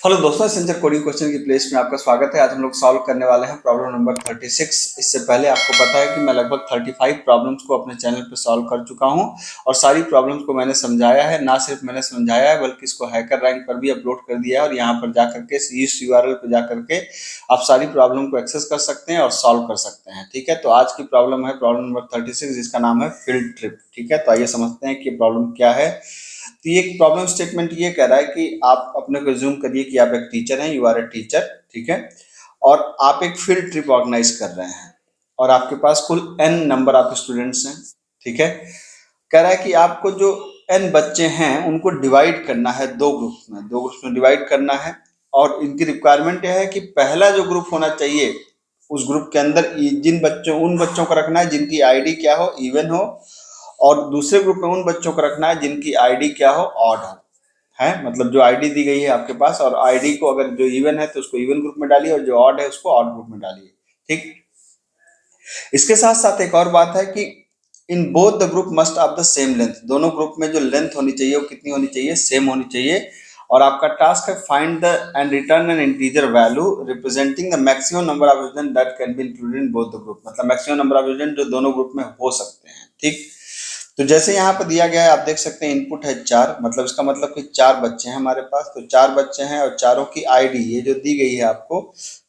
Hello दोस्तों, essential coding question की playlist में आपका स्वागत है। आज हम लोग सॉल्व करने वाले हैं प्रॉब्लम नंबर 36। इससे पहले आपको पता है कि मैं लगभग 35 प्रॉब्लम्स को अपने चैनल पर सॉल्व कर चुका हूं और सारी प्रॉब्लम्स को मैंने समझाया है। ना सिर्फ मैंने समझाया है बल्कि इसको हैकर रैंक पर भी अपलोड कर दिया है और यहाँ पर जाकर के इस URL पर जाकर के आप सारी प्रॉब्लम को एक्सेस कर सकते हैं और सॉल्व कर सकते हैं। ठीक है, तो आज की प्रॉब्लम है प्रॉब्लम नंबर 36, जिसका नाम है फील्ड ट्रिप। ठीक है, तो आइए समझते हैं कि प्रॉब्लम क्या है। तो ये प्रॉब्लम स्टेटमेंट ये कह रहा है कि आप अपने को ज्यूम करिए कि आप एक टीचर हैं, यू आर ए टीचर। ठीक है, और आप एक फील्ड ट्रिप ऑर्गेनाइज कर रहे हैं और आपके पास कुल n नंबर ऑफ स्टूडेंट्स हैं। ठीक है, कह रहा है कि आपको जो n बच्चे हैं उनको डिवाइड करना है दो ग्रुप्स में डिवाइड करना है। और इनकी रिक्वायरमेंट यह है कि पहला जो ग्रुप होना चाहिए उस ग्रुप के अंदर उन बच्चों को रखना है जिनकी आईडी क्या हो, इवन हो, और दूसरे ग्रुप में उन बच्चों को रखना है जिनकी आईडी क्या हो, ऑड हो। है मतलब जो आईडी दी गई है आपके पास, और आईडी को अगर जो इवन है तो उसको इवन ग्रुप में डालिए और जो ऑड है उसको ऑड ग्रुप में डालिए। ठीक, इसके साथ साथ एक और बात है कि in both the group must of the same length. दोनों ग्रुप में जो लेंथ होनी चाहिए वो कितनी होनी चाहिए, सेम होनी चाहिए। और आपका टास्क है find the end return N integer value representing the maximum number of student that can be included in both the group. मतलब मैक्सिमम नंबर ऑफ स्टूडेंट जो दोनों ग्रुप में हो सकते हैं। ठीक, तो जैसे यहाँ पर दिया गया है आप देख सकते हैं इनपुट है 4, मतलब इसका मतलब कि 4 बच्चे हैं हमारे पास। तो 4 बच्चे हैं और चारों की आईडी ये जो दी गई है आपको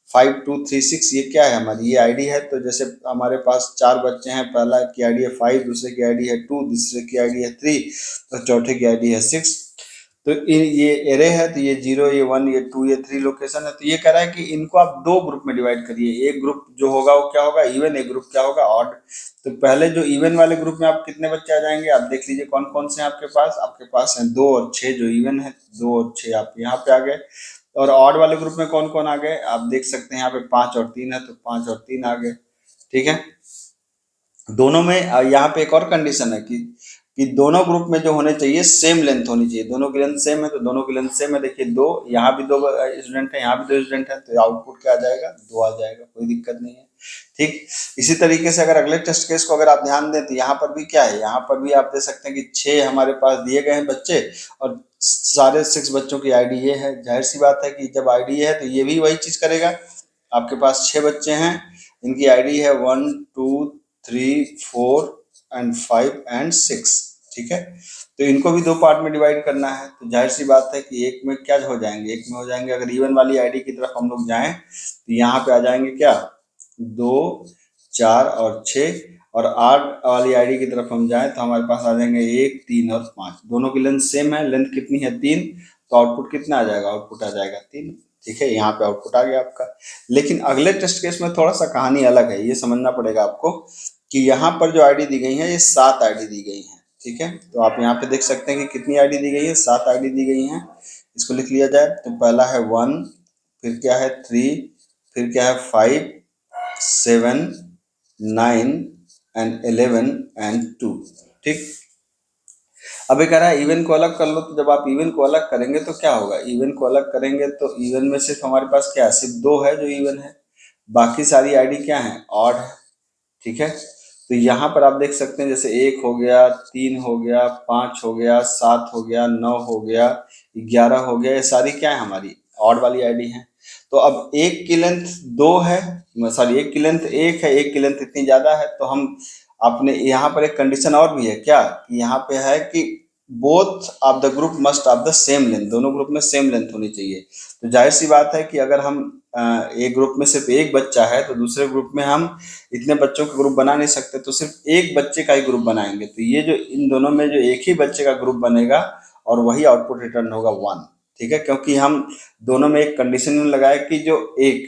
5236, ये क्या है हमारी, ये आईडी है। तो जैसे हमारे पास 4 बच्चे हैं, पहला की आईडी है 5, दूसरे की आईडी है 2, तीसरे की आईडी है 3, तो चौथे की आईडी है 6। तो ये एरे है, तो ये 0, ये 1, ये 2, ये 3 लोकेशन है। तो ये कह रहा है कि इनको आप दो ग्रुप में डिवाइड करिए। एक ग्रुप जो होगा वो क्या होगा, इवन, एक ग्रुप क्या होगा, ऑड। तो पहले जो इवन वाले ग्रुप में आप कितने बच्चे आ जाएंगे, आप देख लीजिए कौन कौन से हैं आपके पास हैं 2 और 6 जो इवन है, 2 और 6 आप यहाँ पे आ गए। और ऑड वाले ग्रुप में कौन कौन आ गए, आप देख सकते हैं यहाँ पे 5 और 3 है, तो 5 और 3 आ गए। ठीक है, दोनों में यहाँ पे एक और कंडीशन है कि दोनों ग्रुप में जो होने चाहिए सेम लेंथ होनी चाहिए। दोनों की लेंथ सेम है, तो दोनों की लेंथ सेम है। देखिए 2, यहाँ भी 2 स्टूडेंट है, यहाँ भी 2 स्टूडेंट है, तो आउटपुट क्या आ जाएगा, 2 आ जाएगा, कोई दिक्कत नहीं है। ठीक, इसी तरीके से अगर अगले टेस्ट केस को अगर आप ध्यान दें तो यहाँ पर भी क्या है, यहाँ पर भी आप देख सकते हैं कि 6 हमारे पास दिए गए हैं बच्चे और सारे 6 बच्चों की आईडी ये है। जाहिर सी बात है कि जब आईडी है तो ये भी वही चीज करेगा। आपके पास 6 बच्चे हैं, इनकी आईडी है 1, 2, 3, 4 एंड 5 एंड 6। ठीक है, तो इनको भी दो पार्ट में डिवाइड करना है। तो जाहिर सी बात है कि एक में क्या हो जाएंगे, एक में हो जाएंगे, अगर इवन वाली आईडी की तरफ हम लोग जाएं तो यहाँ पे आ जाएंगे क्या, 2, 4 और 6। और 8 वाली आईडी की तरफ हम जाएं तो हमारे पास आ जाएंगे 1, 3 और 5। दोनों की लेंथ सेम है, लेंथ कितनी है 3, तो आउटपुट कितना आ जाएगा, आउटपुट आ जाएगा 3। ठीक है, यहाँ पे आउटपुट आ गया आपका। लेकिन अगले टेस्ट केस में थोड़ा सा कहानी अलग है, ये समझना पड़ेगा आपको कि यहाँ पर जो आईडी दी गई है ये 7 आईडी दी गई है। ठीक है, तो आप यहाँ पे देख सकते हैं कि कितनी आईडी दी गई है, 7 आईडी दी गई है। इसको लिख लिया जाए तो पहला है 1, फिर क्या है 3, फिर क्या है 5, 7, 9 एंड 11 एंड 2। ठीक, अब ये कह रहा है इवन को अलग कर लो। तो जब आप इवन को अलग करेंगे तो क्या होगा, इवन को अलग करेंगे तो इवन में सिर्फ हमारे पास क्या है, सिर्फ 2 है जो इवन है, बाकी सारी आईडी क्या है, ऑड है। ठीक है, तो यहाँ पर आप देख सकते हैं जैसे 1 हो गया, 3 हो गया, 5 हो गया, 7 हो गया, 9 हो गया, 11 हो गया, ये सारी क्या है, हमारी ऑड वाली आईडी है। तो अब एक की लेंथ 2 है, सॉरी एक की लेंथ 1 है, एक की लेंथ इतनी ज्यादा है, तो हम अपने यहाँ पर एक कंडीशन और भी है क्या, कि यहाँ पे है कि both of the group must of the same length. दोनों ग्रुप में सेम लेंथ होनी चाहिए। तो जाहिर सी बात है कि अगर हम एक ग्रुप में सिर्फ एक बच्चा है तो दूसरे ग्रुप में हम इतने बच्चों का ग्रुप बना नहीं सकते, तो सिर्फ एक बच्चे का ही ग्रुप बनाएंगे। तो ये जो इन दोनों में जो एक ही बच्चे का ग्रुप बनेगा और वही आउटपुट रिटर्न होगा 1। ठीक है, क्योंकि हम दोनों में एक कंडीशन में लगाए कि जो एक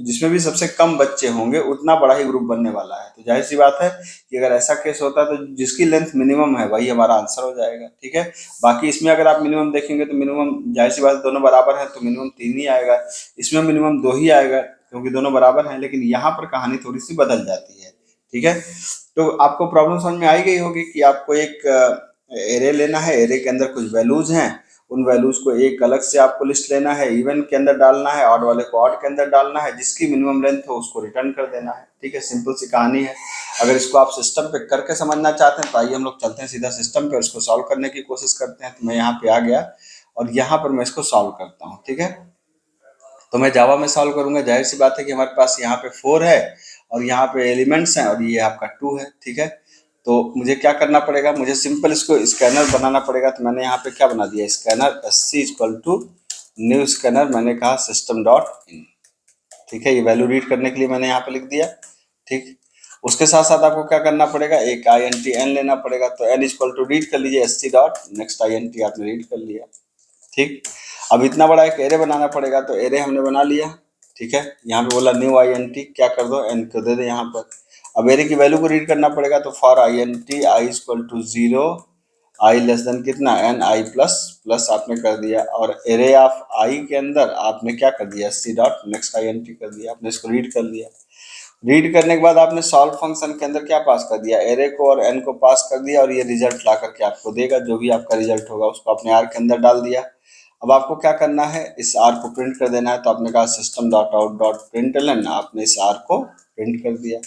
जिसमें भी सबसे कम बच्चे होंगे उतना बड़ा ही ग्रुप बनने वाला है। तो जाहिर सी बात है कि अगर ऐसा केस होता है तो जिसकी लेंथ मिनिमम है वही हमारा आंसर हो जाएगा। ठीक है, बाकी इसमें अगर आप मिनिमम देखेंगे तो मिनिमम जाहिर सी बात है दोनों बराबर है तो मिनिमम 3 ही आएगा, इसमें मिनिमम 2 ही आएगा क्योंकि दोनों बराबर हैं। लेकिन यहाँ पर कहानी थोड़ी सी बदल जाती है। ठीक है, तो आपको प्रॉब्लम समझ में आई गई होगी कि आपको एक एरे लेना है, एरे के अंदर कुछ वैल्यूज हैं, उन वैल्यूज को एक अलग से आपको लिस्ट लेना है, इवन के अंदर डालना है, ऑड वाले को ऑड के अंदर डालना है, जिसकी मिनिमम लेंथ हो उसको रिटर्न कर देना है। ठीक है, सिंपल सी कहानी है। अगर इसको आप सिस्टम पे करके समझना चाहते हैं तो आइए हम लोग चलते हैं सीधा सिस्टम पे और इसको सॉल्व करने की कोशिश करते हैं। तो मैं यहाँ पे आ गया और यहाँ पर मैं इसको सॉल्व करता हूँ। ठीक है, तो मैं जावा में सॉल्व करूंगा, जाहिर सी बात है कि हमारे पास यहाँ पे 4 है और यहाँ पे एलिमेंट्स हैं और ये आपका 2 है, ठीक है। तो मुझे क्या करना पड़ेगा, मुझे सिंपल इसको स्कैनर बनाना पड़ेगा। तो मैंने यहाँ पे क्या बना दिया, scanner SC equal to new scanner, मैंने कहा सिस्टम डॉट इन, ठीक है। ये वैल्यू रीड करने के लिए मैंने यहाँ पे लिख दिया, ठीक। उसके साथ साथ आपको क्या करना पड़ेगा, एक INT n लेना पड़ेगा। तो n इक्वल टू रीड कर लीजिए SC डॉट नेक्स्ट INT, आपने रीड कर लिया, ठीक। अब इतना बड़ा एक एरे बनाना पड़ेगा, तो एरे हमने बना लिया, ठीक है। यहाँ पे बोला न्यू INT, क्या कर दो, n को दे दे यहाँ पर। अब एरे की वैल्यू को रीड करना पड़ेगा, तो for INT i equal to 0, I less than कितना, n i प्लस प्लस आपने कर दिया, और एरे ऑफ i के अंदर आपने क्या कर दिया, SC डॉट नेक्स्ट INT कर दिया, आपने इसको रीड कर लिया। रीड करने के बाद आपने सॉल्व फंक्शन के अंदर क्या पास कर दिया, एरे को और n को पास कर दिया, और ये रिजल्ट ला करके आपको देगा, जो भी आपका रिजल्ट होगा उसको अपने आर के अंदर डाल दिया। अब आपको क्या करना है, इस आर को प्रिंट कर देना है। तो आपने कहा system dot out dot println, आपने इस आर को प्रिंट कर दिया।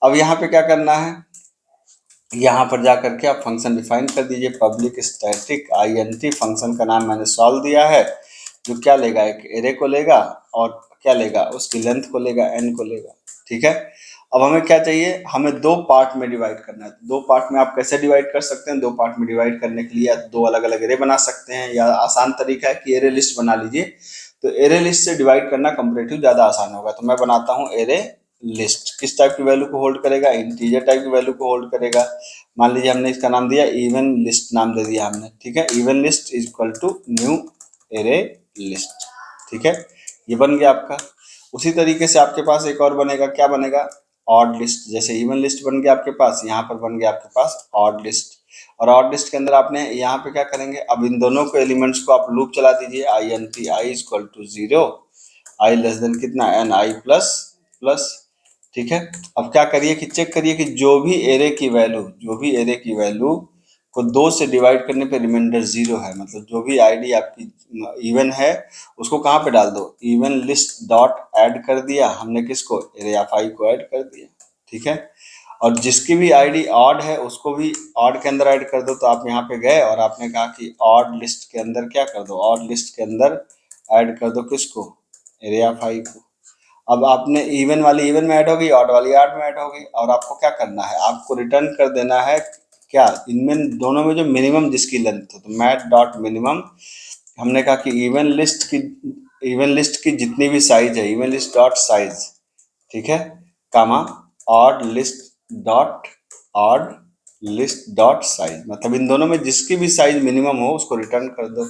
अब यहाँ पे क्या करना है, यहाँ पर जा करके आप फंक्शन डिफाइन कर दीजिए, पब्लिक स्टैटिक INT, फंक्शन का नाम मैंने सॉल्व दिया है, जो क्या लेगा, एक एरे को लेगा और क्या लेगा, उसकी लेंथ को लेगा, n को लेगा, ठीक है। अब हमें क्या चाहिए, हमें दो पार्ट में डिवाइड करना है। दो पार्ट में आप कैसे डिवाइड कर सकते हैं, दो पार्ट में डिवाइड करने के लिए दो अलग अलग एरे बना सकते हैं, या आसान तरीका है कि एरे लिस्ट बना लीजिए। तो एरे लिस्ट से डिवाइड करना कंपैरेटिव ज़्यादा आसान होगा। तो मैं बनाता हूँ एरे लिस्ट, किस टाइप की वैल्यू को होल्ड करेगा, इंटीजर टाइप की वैल्यू को होल्ड करेगा। मान लीजिए हमने इसका नाम दिया इवन लिस्ट, नाम दे दिया हमने, ठीक है। Even list is equal to new array list, ठीक है। ये बन गया आपका। उसी तरीके से आपके पास एक और बनेगा, क्या बनेगा, ऑड लिस्ट। जैसे इवन लिस्ट बन गया आपके पास, यहाँ पर बन गया आपके पास ऑड लिस्ट। और ऑड लिस्ट के अंदर आपने यहाँ पे क्या करेंगे, अब इन दोनों को एलिमेंट्स को आप लूप चला दीजिए, INT i equal to 0, I less than कितना, n i प्लस प्लस, ठीक है। अब क्या करिए कि चेक करिए कि जो भी एरे की वैल्यू को 2 से डिवाइड करने पे रिमाइंडर 0 है, मतलब जो भी आईडी आपकी इवन है उसको कहाँ पे डाल दो, इवन लिस्ट डॉट ऐड कर दिया हमने, किसको, एरे ऑफ आई को ऐड कर दिया, ठीक है। और जिसकी भी आईडी ऑड है उसको भी ऑड के अंदर ऐड कर दो। तो आप यहाँ पे गए और आपने कहा कि ऑड लिस्ट के अंदर क्या कर दो, ऑड लिस्ट के अंदर ऐड कर दो किसको, एरे ऑफ आई को। अब आपने इवन वाली इवन में ऐड होगी, ऑड वाली ऑड में ऐड होगी, और आपको क्या करना है, आपको रिटर्न कर देना है क्या, इनमें दोनों में जो मिनिमम जिसकी लेंथ हो। तो मैथ डॉट मिनिमम, हमने कहा कि इवन लिस्ट की जितनी भी साइज है, इवन लिस्ट डॉट साइज, ठीक है, कामा ऑड लिस्ट डॉट साइज, मतलब इन दोनों में जिसकी भी साइज मिनिमम हो उसको रिटर्न कर दो।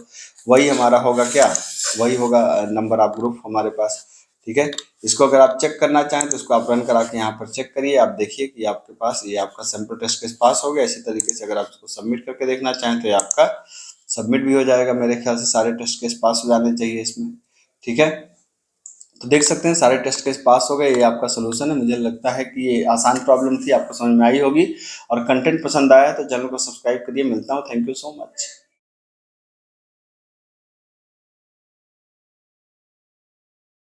वही हमारा होगा क्या, वही होगा नंबर ऑफ ग्रुप हमारे पास, ठीक है। इसको अगर आप चेक करना चाहें तो इसको आप रन करा के यहाँ पर चेक करिए, आप देखिए कि आपके पास ये आपका सैंपल टेस्ट केस पास हो गया। इसी तरीके से अगर आप इसको सबमिट करके देखना चाहें तो ये आपका सबमिट भी हो जाएगा। मेरे ख्याल से सारे टेस्ट केस पास हो जाने चाहिए इसमें, ठीक है। तो देख सकते हैं सारे टेस्ट केस पास हो गए। ये आपका सोल्यूशन है। मुझे लगता है कि ये आसान प्रॉब्लम थी, आपको समझ में आई होगी। और कंटेंट पसंद आया तो चैनल को सब्सक्राइब करिए। मिलता हूँ, थैंक यू सो मच।